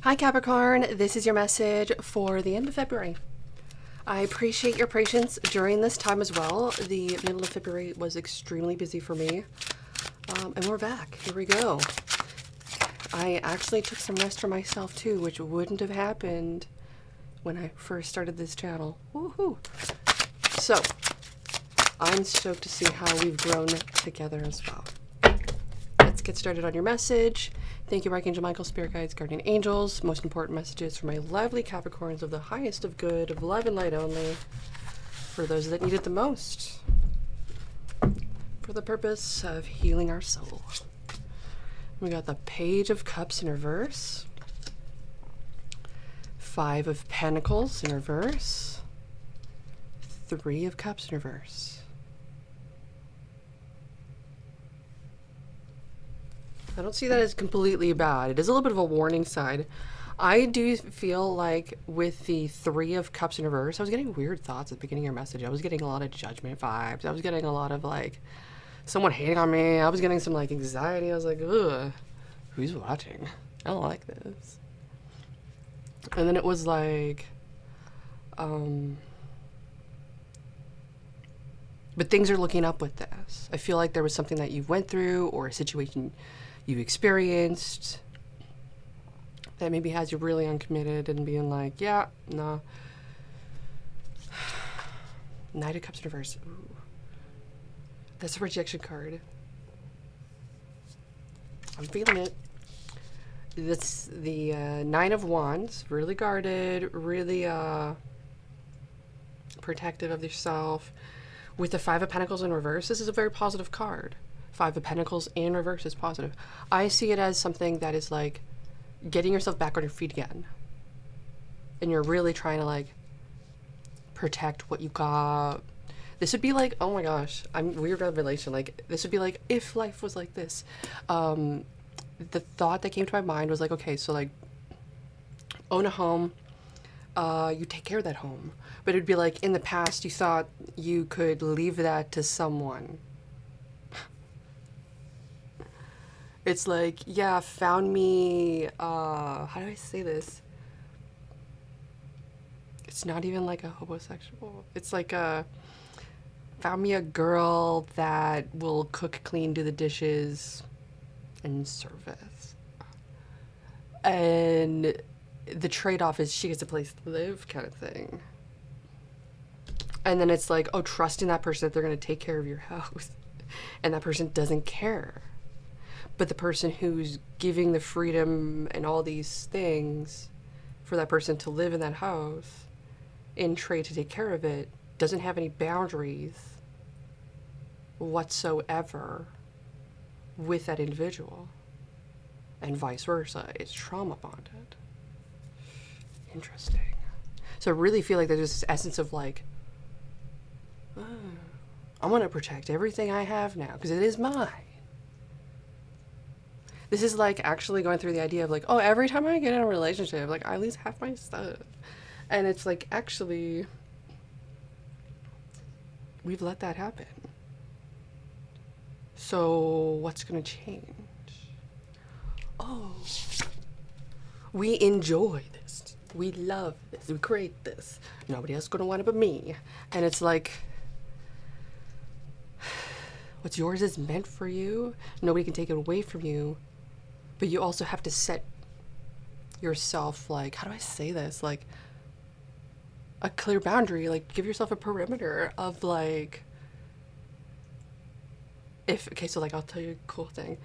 Hi Capricorn, this is your message for the end of February. I appreciate your patience during this time as well. The middle of February was extremely busy for me. And we're back. Here we go. I actually took some rest for myself too, which wouldn't have happened when I first started this channel. Woohoo! So, I'm stoked to see how we've grown together as well. Let's get started on your message. Thank you, Archangel Michael, Spirit Guides, Guardian Angels. Most important messages for my lovely Capricorns of the highest of good, of love and light only, for those that need it the most, for the purpose of healing our soul. We got the Page of Cups in reverse, Five of Pentacles in reverse, Three of Cups in reverse. I don't see that as completely bad. It is a little bit of a warning sign. I do feel like with the Three of Cups in reverse, I was getting weird thoughts at the beginning of your message. I was getting a lot of judgment vibes. I was getting a lot of like someone hating on me. I was getting some like anxiety. I was like, ugh, who's watching? I don't like this. And then it was like, but things are looking up with this. I feel like there was something that you went through or a situation you experienced that maybe has you really uncommitted and being like, yeah, nah. Knight of Cups in reverse. Ooh. That's a rejection card. I'm feeling it. That's the Nine of Wands. Really guarded, really protective of yourself. With the Five of Pentacles in reverse, this is a very positive card. Five of Pentacles in reverse is positive. I see it as something that is like getting yourself back on your feet again. And you're really trying to like protect what you got. This would be like, oh my gosh, I'm weird revelation. Like this would be like if life was like this. The thought that came to my mind was like, okay, so like own a home, you take care of that home. But it'd be like in the past you thought you could leave that to someone. It's like, yeah, found me, how do I say this? It's not even like a homosexual. It's like found me a girl that will cook, clean, do the dishes, and service. And the trade-off is she gets a place to live kind of thing. And then it's like, oh, trusting that person that they're going to take care of your house. And that person doesn't care. But the person who's giving the freedom and all these things for that person to live in that house in trade to take care of it doesn't have any boundaries whatsoever with that individual. And vice versa. It's trauma bonded. Interesting. So I really feel like there's this essence of like, oh, I'm going to protect everything I have now because it is mine. This is like actually going through the idea of like, oh, every time I get in a relationship, like I lose half my stuff. And it's like, actually, we've let that happen. So what's going to change? Oh, we enjoy this. We love this. We create this. Nobody else is going to want it but me. And it's like, what's yours is meant for you. Nobody can take it away from you. But you also have to set yourself, like, how do I say this? Like, a clear boundary. Like, give yourself a perimeter of, like, okay, so, like, I'll tell you a cool thing.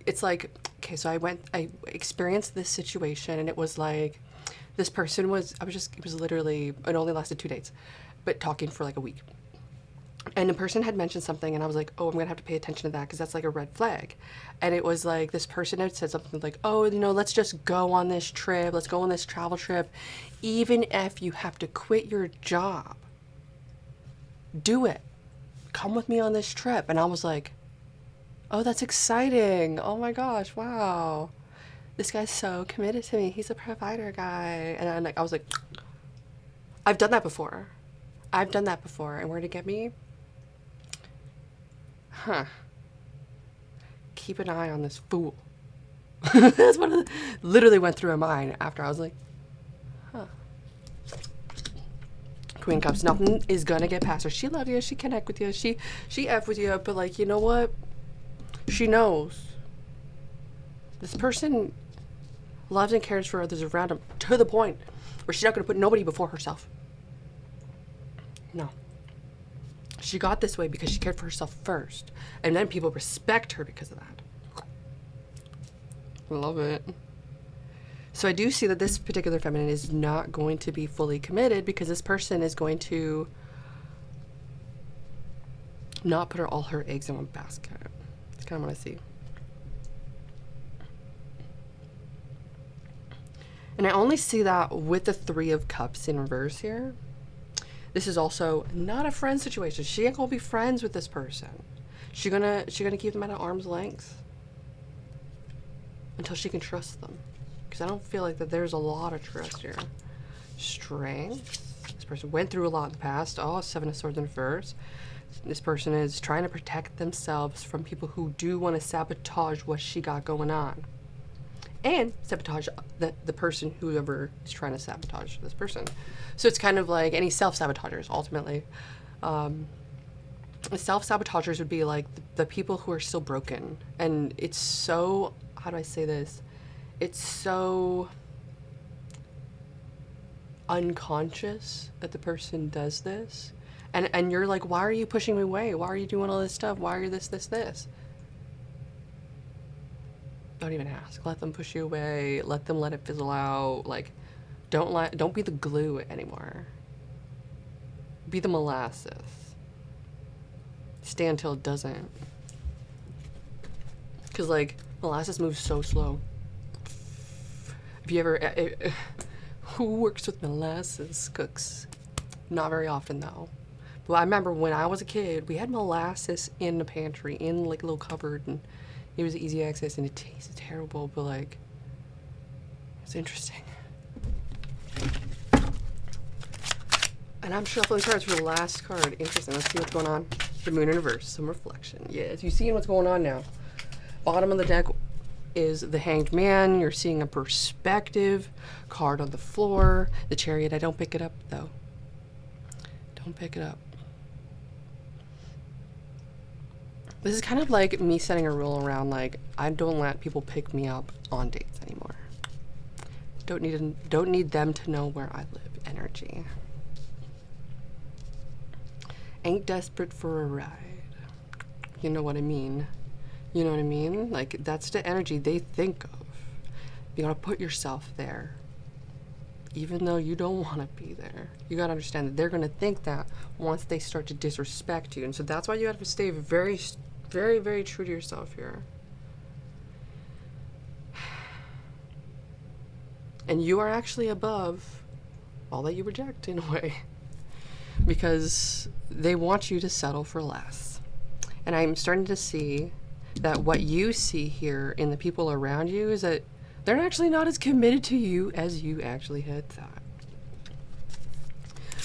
It's like, okay, so I experienced this situation, and it was, like, this person was, it was literally, it only lasted 2 days, but talking for, like, a week. And the person had mentioned something, and I was like, oh, I'm going to have to pay attention to that because that's like a red flag. And it was like this person had said something like, oh, you know, let's just go on this trip. Let's go on this travel trip. Even if you have to quit your job, do it. Come with me on this trip. And I was like, oh, that's exciting. Oh my gosh, wow. This guy's so committed to me. He's a provider guy. And I was like, I've done that before. And where'd it get me? Huh. Keep an eye on this fool. That's what literally went through my mind after I was like, huh. Queen Cups, nothing is gonna get past her. She love you, she connect with you, she F with you, but like, you know what? She knows. This person loves and cares for others around him to the point where she's not gonna put nobody before herself. No. She got this way because she cared for herself first. And then people respect her because of that. Love it. So I do see that this particular feminine is not going to be fully committed because this person is going to not put all her eggs in one basket. That's kind of what I see. And I only see that with the Three of Cups in reverse here. This is also not a friend situation. She ain't gonna be friends with this person. She gonna keep them at arm's length until she can trust them. Because I don't feel like that there's a lot of trust here. Strength. This person went through a lot in the past. Oh, Seven of Swords in reverse. This person is trying to protect themselves from people who do want to sabotage what she got going on. And sabotage the person, whoever is trying to sabotage this person. So it's kind of like any self-sabotagers, ultimately. Self-sabotagers would be like the people who are still broken. And it's so, how do I say this? It's so unconscious that the person does this. And you're like, why are you pushing me away? Why are you doing all this stuff? Why are you this? Don't even ask. Let them push you away. Let them let it fizzle out. Like, don't be the glue anymore. Be the molasses. Stay until it doesn't. Because, like, molasses moves so slow. If you ever... who works with molasses? Cooks. Not very often, though. But I remember when I was a kid, we had molasses in the pantry, in, like, a little cupboard, and it was easy access, and it tasted terrible, but, like, it's interesting. And I'm shuffling cards for the last card. Interesting. Let's see what's going on. The Moon in reverse. Some reflection. Yes, you're seeing what's going on now. Bottom of the deck is the Hanged Man. You're seeing a perspective card on the floor. The Chariot. I don't pick it up, though. Don't pick it up. This is kind of like me setting a rule around, like, I don't let people pick me up on dates anymore. Don't need them to know where I live. Energy. Ain't desperate for a ride. You know what I mean? You know what I mean? Like, that's the energy they think of. You gotta put yourself there. Even though you don't want to be there. You gotta understand that they're gonna think that once they start to disrespect you. And so that's why you have to stay very, very, very true to yourself here. And you are actually above all that you reject, in a way. Because they want you to settle for less. And I'm starting to see that what you see here in the people around you is that they're actually not as committed to you as you actually had thought.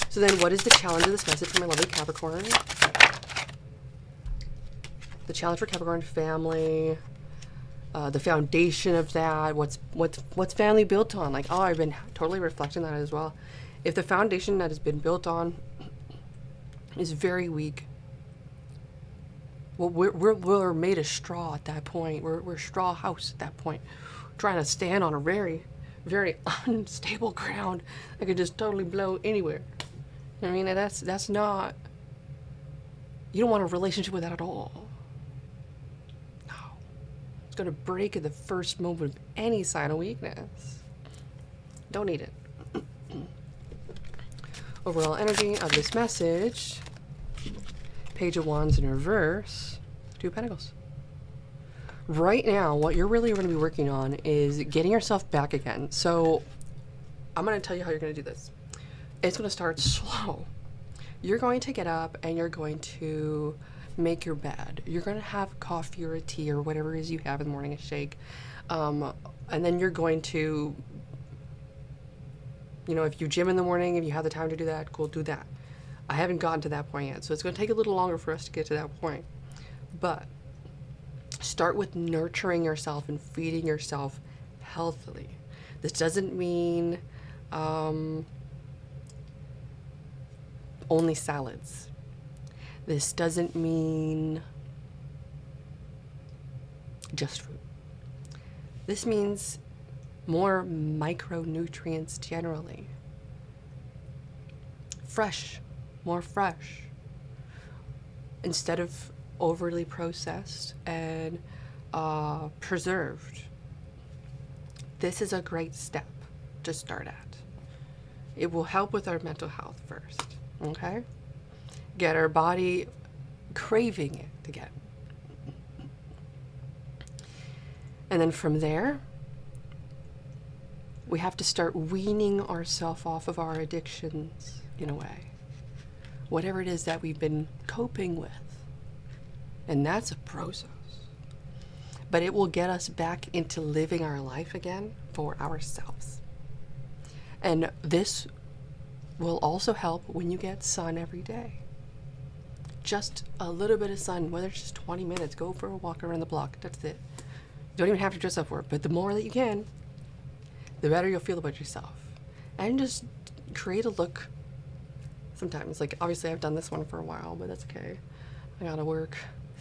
So then what is the challenge of this message for my lovely Capricorn? The challenge for Capricorn: family, the foundation of that, what's family built on? Like, oh, I've been totally reflecting that as well. If the foundation that has been built on is very weak, well, we're made of straw at that point. We're a straw house at that point, trying to stand on a very, very unstable ground that could just totally blow anywhere. I mean, that's not. You don't want a relationship with that at all. No, it's gonna break at the first moment of any sign of weakness. Don't need it. Overall energy of this message: Page of Wands in reverse, Two of Pentacles. Right now, what you're really going to be working on is getting yourself back again. So I'm going to tell you how you're going to do this. It's going to start slow. You're going to get up and you're going to make your bed. You're going to have coffee or a tea or whatever it is you have in the morning, a shake. And then you're going to, you know, if you gym in the morning, if you have the time to do that, cool, do that. I haven't gotten to that point yet, so it's going to take a little longer for us to get to that point. But Start with nurturing yourself and feeding yourself healthily. This doesn't mean only salads. This doesn't mean just fruit. This means more micronutrients generally. Fresh, more fresh. Instead of overly processed and preserved. This is a great step to start at. It will help with our mental health first, okay? Get our body craving it again. And then from there, we have to start weaning ourselves off of our addictions in a way. Whatever it is that we've been coping with. And that's a process. But it will get us back into living our life again for ourselves. And this will also help when you get sun every day. Just a little bit of sun, whether it's just 20 minutes, go for a walk around the block. That's it. You don't even have to dress up for it, but the more that you can, the better you'll feel about yourself. And just create a look. Sometimes, like, obviously I've done this one for a while, but that's okay. I gotta work,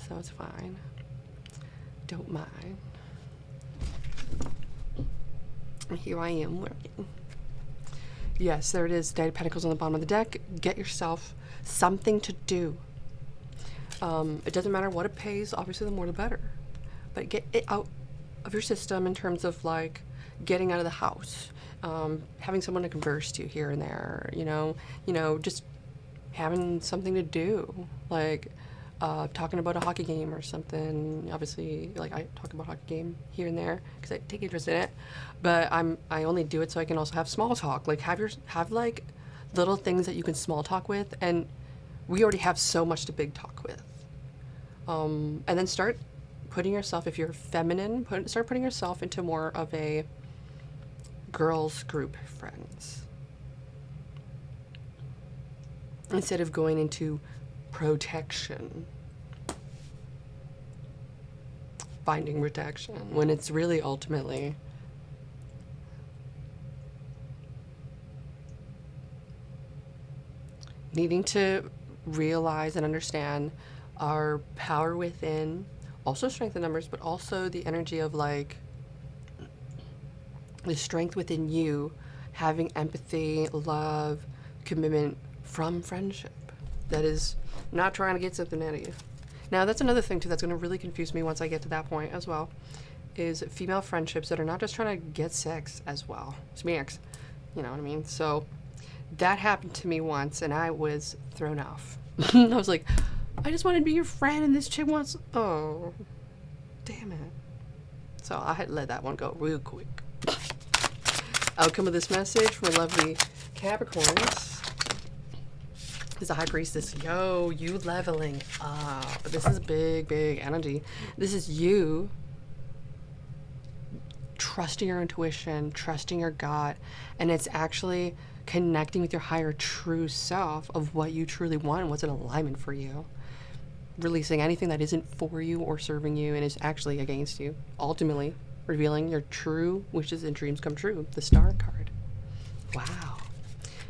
so it's fine. Don't mind. Here I am working. Yes, there it is. Knight of Pentacles on the bottom of the deck. Get yourself something to do. It doesn't matter what it pays. Obviously, the more the better. But get it out of your system in terms of, like, getting out of the house. Having someone to converse to here and there. You know, just having something to do. Like, talking about a hockey game or something. Obviously, like, I talk about a hockey game here and there because I take interest in it, but I only do it so I can also have small talk. Like, have like little things that you can small talk with, and we already have so much to big talk with. And then start putting yourself, if you're feminine, start putting yourself into more of a girls group friends instead of going into protection, finding protection, when it's really ultimately needing to realize and understand our power within, also strength in numbers, but also the energy of, like, the strength within you, having empathy, love, commitment from friendship. That is not trying to get something out of you. Now, that's another thing, too, that's going to really confuse me once I get to that point as well, is female friendships that are not just trying to get sex as well. It's me, ex. You know what I mean? So that happened to me once, and I was thrown off. I was like, I just want to be your friend, and this chick wants... Oh, damn it. So I had to let that one go real quick. Outcome of this message from a lovely Capricorns is the High Priestess. Yo, you leveling up. This is big, big energy. This is you trusting your intuition, trusting your gut, and it's actually connecting with your higher true self of what you truly want and what's in alignment for you. Releasing anything that isn't for you or serving you and is actually against you. Ultimately, revealing your true wishes and dreams come true. The Star card. Wow.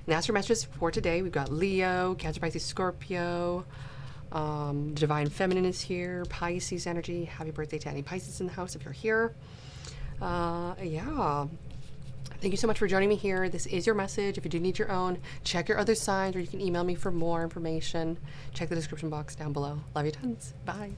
And that's your messages for today. We've got Leo, Cancer, Pisces, Scorpio. Divine Feminine is here. Pisces energy. Happy birthday to any Pisces in the house if you're here. Yeah. Thank you so much for joining me here. This is your message. If you do need your own, check your other signs, or you can email me for more information. Check the description box down below. Love you tons. Bye.